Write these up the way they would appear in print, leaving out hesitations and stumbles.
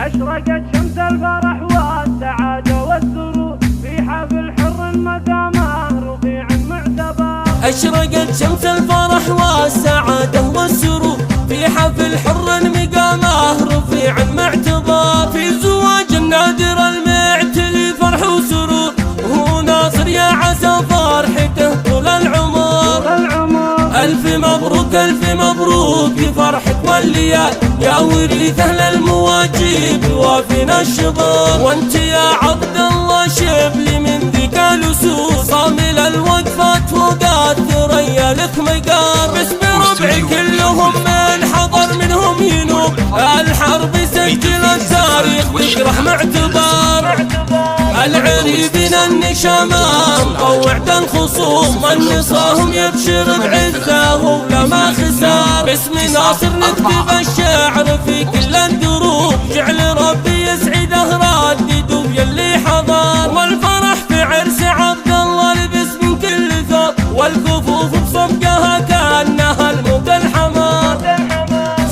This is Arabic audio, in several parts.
أشرقت شمس الفرح والسعادة والسرور في حفل حر مقامه رفيع معتبر. أشرقت شمس الفرح والسعادة والسرور في حفل حر مقامه رفيع معتبر. في زواج النادر المعتلي فرح وسرور، وهو ناصر يا عسى فرحته طول العمر. ألف مبروك ألف مبروك في فرحك والليال، يا وريث أهل المواجب وافينا الشباب. وانت يا عبد الله شبلي من ذيك الأسود، صامل الوقفات فوق الثريا لك مقار. باسم ربعي كلهم من حضر منهم ينوب، الحرب سجل التاريخ ذكره معتبر. العريبين النشامة مطوع الخصوم، من نصاهم يبشر بعزه ولا ما خسار. باسم ناصر نكتب الشعر في كل الدروب، جعل ربي يسعده رادد ويلي حضر. والفرح في عرس عبد الله لبس من كل ثوب، والكفوف بصفقها كأنها الموت الحمار.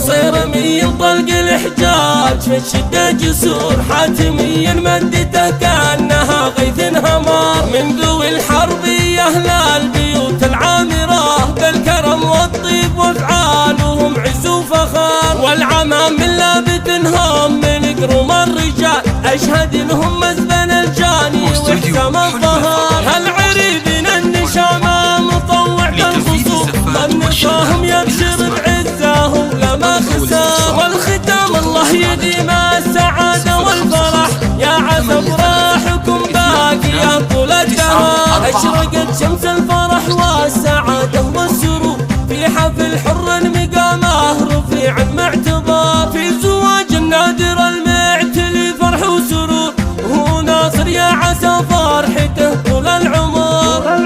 صيرمي طلق الحجاج في الشدة جسور، حاتمي مدته كأنها غيث همار. من ذوي الحرب يا أهل البيوت العامرة، بالكرم والطيب وافعالهم عز وفخار. والعمام من لابتنهم من قروم الرجال، أشهد انهم مزبن الجاني وحسام الظهر. العريبين النشامة مطوع الخصوم، من نصاهم يبشر بعزه ولا ما خسار. والختام الله يديم السعادة والفرح، يا عسى فرحكم باقية طول الدهر. أشرقت شمس الفرح والسعادة والسرور في حفل حر مقامه رفيع معتبر. في زواج النادر المعتلي فرح وسرور، وهو ناصر يا عسى فرحته طول العمر.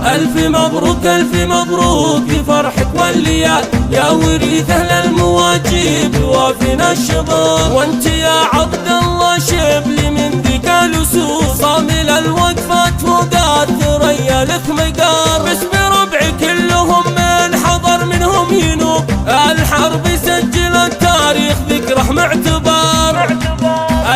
ألف مبروك ألف مبروك في فرحك والليال، يا وريث أهل المواجب وافينا الشباب. وانت يا عبد الله شبلي من ذيك الأسود، صامل الوقفات فوق الثريا لك مقار. باسم ربعي كلهم من حضر منهم ينوب، الحرب سجل التاريخ ذكره معتبر.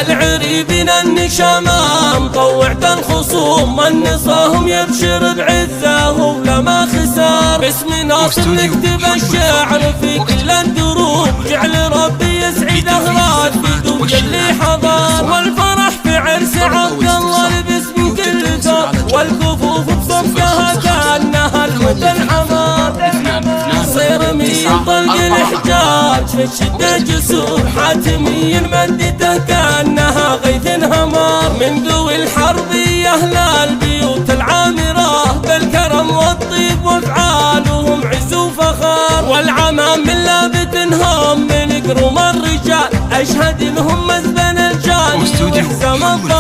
العريبين النشامة مطوع الخصوم، من نصاهم يبشر بعزه ولا ما خسار. باسم ناصر نكتب الشعر في كل الدروب، جعل ربي يسعده رادد ويلي حضر. والفرح في عرس عبد الله لبس من كل ثوب، والكفوف بصفقها كأنها الموت الحمار. صيرمي طلق الحجاج في الشدة جسور، حاتمي مدته كأنها غيث همار. من ذوي الحرب يا أهل البيوت العامرة، بالكرم والطيب وافعالهم عز وفخار. والعمام من لابتنهم من قروم الرجال، أشهد انهم مزبن الجاني وحسام الظهر.